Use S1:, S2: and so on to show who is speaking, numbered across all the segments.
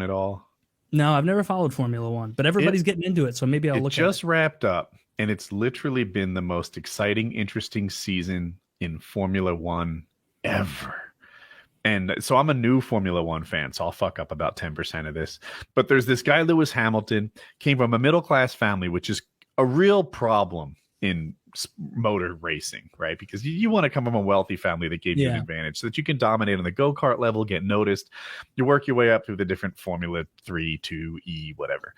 S1: at all?
S2: No, I've never followed Formula One, but everybody's getting into it, so maybe I'll
S1: It
S2: look at
S1: just
S2: it.
S1: wrapped up, and it's literally been the most exciting, interesting season in Formula One ever. And so I'm a new Formula One fan, so I'll fuck up about 10% of this. But there's this guy, Lewis Hamilton, came from a middle class family, which is a real problem in motor racing, right? Because you want to come from a wealthy family that gave you an advantage so that you can dominate on the go-kart level, get noticed. You work your way up through the different Formula 3, 2, E, whatever.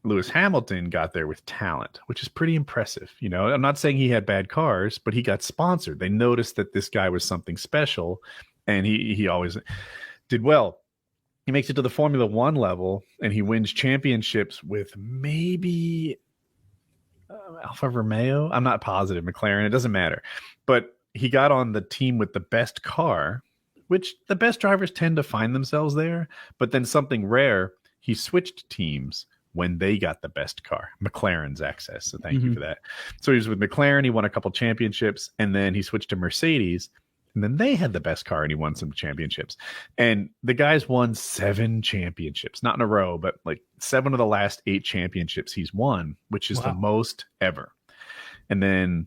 S1: Lewis Hamilton got there with talent, which is pretty impressive. You know, I'm not saying he had bad cars, but he got sponsored. They noticed that this guy was something special, and he always did well. He makes it to the Formula One level, and he wins championships with maybe Alfa Romeo. I'm not positive. McLaren. It doesn't matter. But he got on the team with the best car, which the best drivers tend to find themselves there. But then something rare, he switched teams when they got the best car, McLaren's access. So thank you for that. So he was with McLaren. He won a couple championships, and then he switched to Mercedes, and then they had the best car, and he won some championships. And the guys won 7 championships, not in a row, but like 7 of the last 8 championships he's won, which is the most ever. And then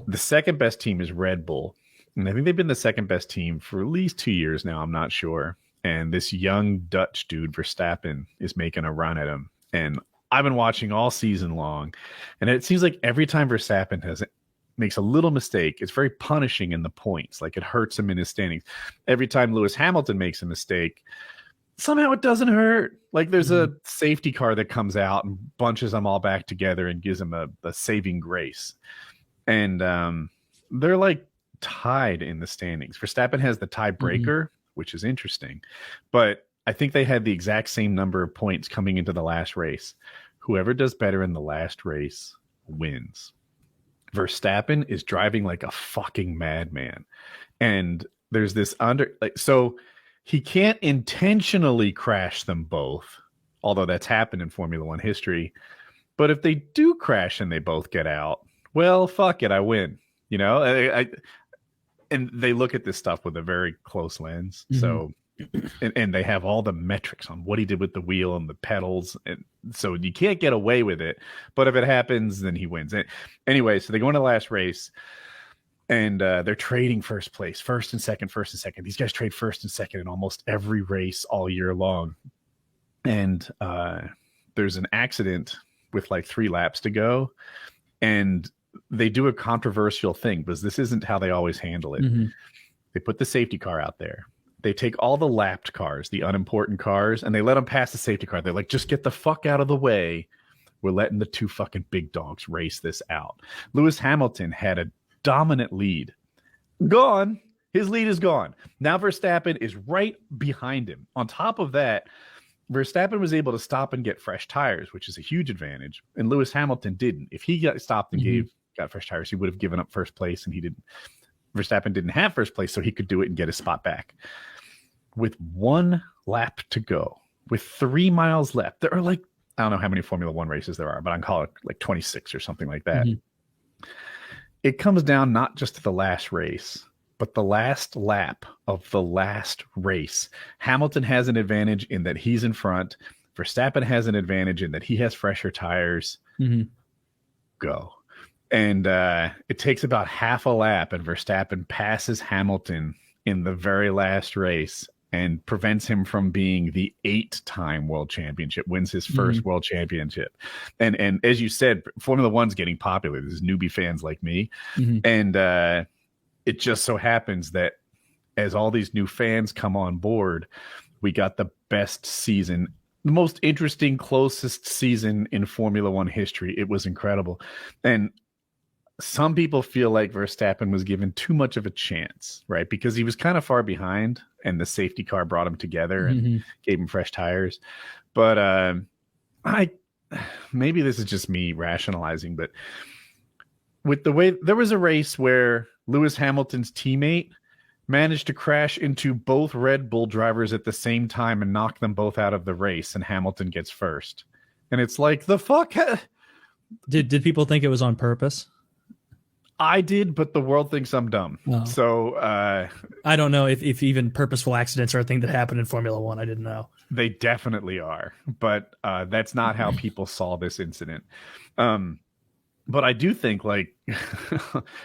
S1: the second best team is Red Bull. And I think they've been the second best team for at least 2 years now. I'm not sure. And this young Dutch dude, Verstappen, is making a run at him. And I've been watching all season long, and it seems like every time Verstappen makes a little mistake, it's very punishing in the points. Like it hurts him in his standings. Every time Lewis Hamilton makes a mistake, somehow it doesn't hurt. Like there's a safety car that comes out and bunches them all back together and gives them a saving grace. And they're like tied in the standings. Verstappen has the tiebreaker, which is interesting, but I think they had the exact same number of points coming into the last race. Whoever does better in the last race wins. Verstappen is driving like a fucking madman. And there's this so he can't intentionally crash them both, although that's happened in Formula One history. But if they do crash and they both get out, well, fuck it, I win. You know, and they look at this stuff with a very close lens. So and they have all the metrics on what he did with the wheel and the pedals, and so you can't get away with it. But if it happens, then he wins. Anyway, so they go into the last race, and they're trading first and second. These guys trade first and second in almost every race all year long. And there's an accident with like 3 laps to go, and they do a controversial thing because this isn't how they always handle it. They put the safety car out there. They take all the lapped cars, the unimportant cars, and they let them pass the safety car. They're like, just get the fuck out of the way. We're letting the 2 fucking big dogs race this out. Lewis Hamilton had a dominant lead. Gone. His lead is gone. Now Verstappen is right behind him. On top of that, Verstappen was able to stop and get fresh tires, which is a huge advantage. And Lewis Hamilton didn't. If he got stopped and got fresh tires, he would have given up first place, and he didn't. Verstappen didn't have first place, so he could do it and get his spot back. With 1 lap to go, with 3 miles left, there are like, I don't know how many Formula One races there are, but I can call it like 26 or something like that. It comes down not just to the last race, but the last lap of the last race. Hamilton has an advantage in that he's in front. Verstappen has an advantage in that he has fresher tires. Go. And it takes about half a lap, and Verstappen passes Hamilton in the very last race and prevents him from being the 8-time world championship, wins his first world championship. And as you said, Formula One's getting popular. There's newbie fans like me. And it just so happens that as all these new fans come on board, we got the best season, the most interesting, closest season in Formula One history. It was incredible. And some people feel like Verstappen was given too much of a chance, right? Because he was kind of far behind, and the safety car brought him together and gave him fresh tires. But maybe this is just me rationalizing, but with the way there was a race where Lewis Hamilton's teammate managed to crash into both Red Bull drivers at the same time and knock them both out of the race, and Hamilton gets first. And it's like, the fuck?
S2: Did people think it was on purpose?
S1: I did, but the world thinks I'm dumb.
S2: Oh.
S1: So
S2: I don't know if even purposeful accidents are a thing that happen in Formula One. I didn't know.
S1: they definitely are, but that's not how people saw this incident. But I do think like,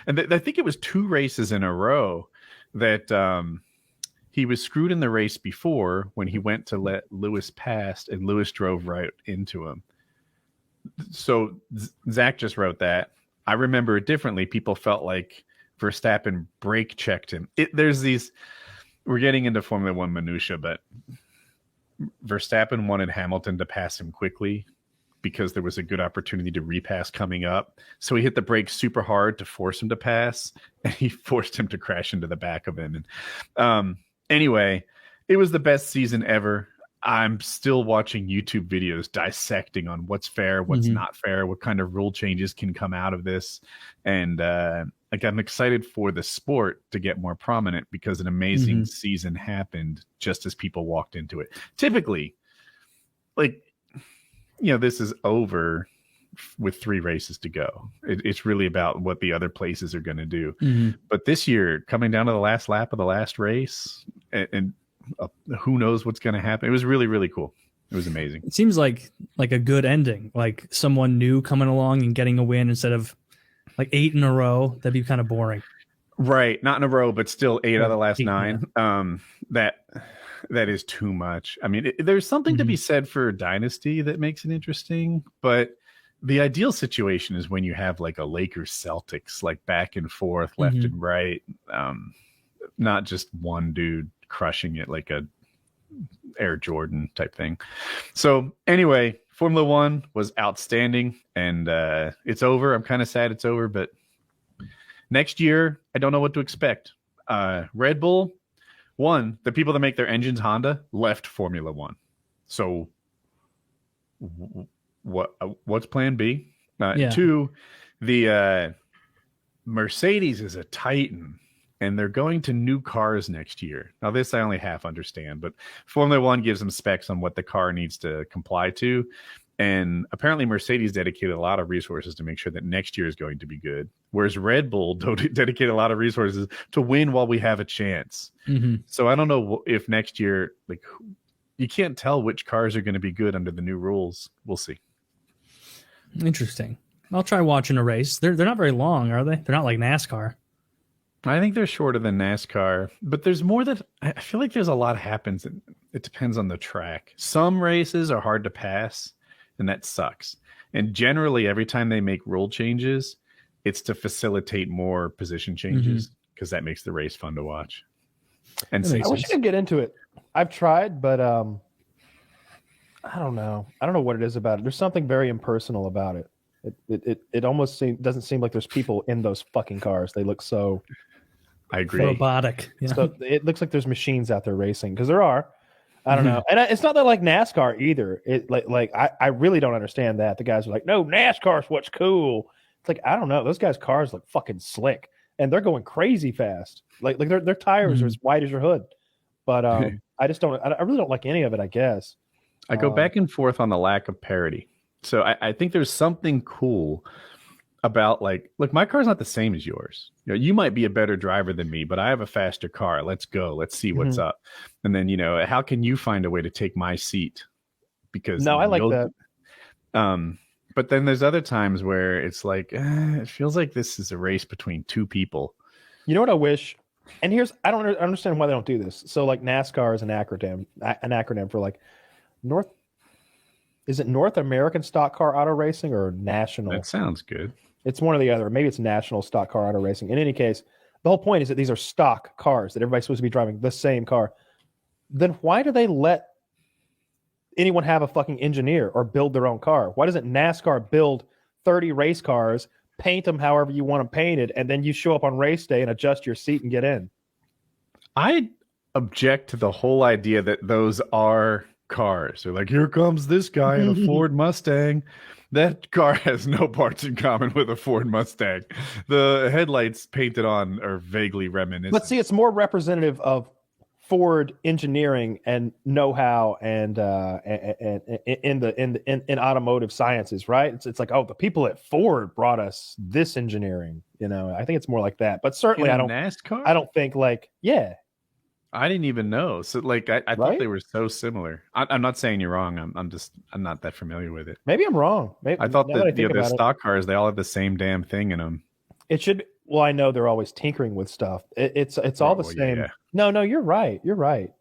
S1: and I think it was 2 races in a row that he was screwed in the race before when he went to let Lewis pass and Lewis drove right into him. So Zach just wrote that. I remember it differently. People felt like Verstappen brake checked him. There's these, we're getting into Formula One minutia, but Verstappen wanted Hamilton to pass him quickly because there was a good opportunity to repass coming up. So he hit the brakes super hard to force him to pass, and he forced him to crash into the back of him. And anyway, it was the best season ever. I'm still watching YouTube videos dissecting on what's fair, what's not fair, what kind of rule changes can come out of this. And like I'm excited for the sport to get more prominent because an amazing season happened just as people walked into it. Typically, like, you know, this is over with 3 races to go. It's really about what the other places are going to do. But this year, coming down to the last lap of the last race, and who knows what's going to happen. It was really, really cool. It was amazing.
S2: It seems like a good ending, like someone new coming along and getting a win instead of like 8 in a row. That'd be kind of boring.
S1: Right. Not in a row, but still 8 out of the last 9. That is too much. I mean, there's something to be said for Dynasty that makes it interesting, but the ideal situation is when you have like a Lakers Celtics, like back and forth, left and right. Not just one dude crushing it like a Air Jordan type thing. So anyway, Formula One was outstanding, and it's over. I'm kind of sad it's over, but next year, I don't know what to expect. Red Bull, one, the people that make their engines, Honda, left Formula One. So what's plan B? 2, the Mercedes is a titan, and they're going to new cars next year. Now, this I only half understand, but Formula One gives them specs on what the car needs to comply to. And apparently Mercedes dedicated a lot of resources to make sure that next year is going to be good. Whereas Red Bull dedicated a lot of resources to win while we have a chance. So I don't know if next year, like, you can't tell which cars are going to be good under the new rules. We'll see.
S2: Interesting. I'll try watching a race. They're not very long, are they? They're not like NASCAR.
S1: I think they're shorter than NASCAR, but there's more that I feel like there's a lot happens. It depends on the track. Some races are hard to pass, and that sucks. And generally, every time they make rule changes, it's to facilitate more position changes because that makes the race fun to watch. And
S3: I wish I could get into it. I've tried, but I don't know. I don't know what it is about it. There's something very impersonal about it. It almost doesn't seem like there's people in those fucking cars. They look so.
S1: I agree.
S2: Robotic. Yeah.
S3: So it looks like there's machines out there racing because there are. I don't know, and it's not that like NASCAR either. It like I really don't understand that. The guys are like, no, NASCAR's what's cool. It's like I don't know. Those guys' cars look fucking slick, and they're going crazy fast. Like their tires are as wide as your hood. But I just don't. I really don't like any of it. I guess
S1: I go back and forth on the lack of parity. So I think there's something cool about like, look, my car's not the same as yours. You know, you might be a better driver than me, but I have a faster car. Let's go. Let's see what's up. And then, you know, how can you find a way to take my seat? Because
S3: I like that.
S1: But then there's other times where it's like, it feels like this is a race between 2 people.
S3: You know what I wish? And I don't understand why they don't do this. So like NASCAR is an acronym for like Is it North American Stock Car Auto Racing or National?
S1: That sounds good.
S3: It's one or the other. Maybe it's National Stock Car Auto Racing. In any case, the whole point is that these are stock cars, that everybody's supposed to be driving the same car. Then why do they let anyone have a fucking engineer or build their own car? Why doesn't NASCAR build 30 race cars, paint them however you want them painted, and then you show up on race day and adjust your seat and get in?
S1: I object to the whole idea that those are cars. They're like, here comes this guy in a Ford Mustang. That car has no parts in common with a Ford Mustang. The headlights painted on are vaguely reminiscent.
S3: But see, it's more representative of Ford engineering and know-how and in automotive sciences, right? It's like, oh, the people at Ford brought us this engineering. I think it's more like that. But certainly,
S1: NASCAR.
S3: I don't think like, yeah.
S1: I didn't even know. So like, I thought
S3: Right?
S1: they were so similar. I'm not saying you're wrong. I'm not that familiar with it.
S3: Maybe I'm wrong. Maybe
S1: I thought
S3: now that I
S1: that
S3: think
S1: the
S3: about it,
S1: stock cars, they all have the same damn thing in them.
S3: it should. Well, I know they're always tinkering with stuff. It's all the
S1: Oh,
S3: same.
S1: yeah.
S3: No, you're right. You're right.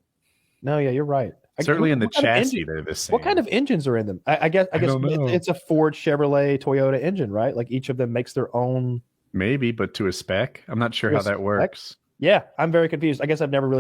S3: No, yeah, you're right.
S1: Certainly in the
S3: What kind of
S1: chassis,
S3: engine-
S1: they're the same.
S3: What kind of engines are in them? I guess
S1: don't know.
S3: it's a Ford, Chevrolet, Toyota engine, right? Like each of them makes their own.
S1: Maybe, but to a spec. I'm not sure
S3: To a
S1: how that
S3: spec?
S1: works.
S3: Yeah, I'm very confused. I guess I've never really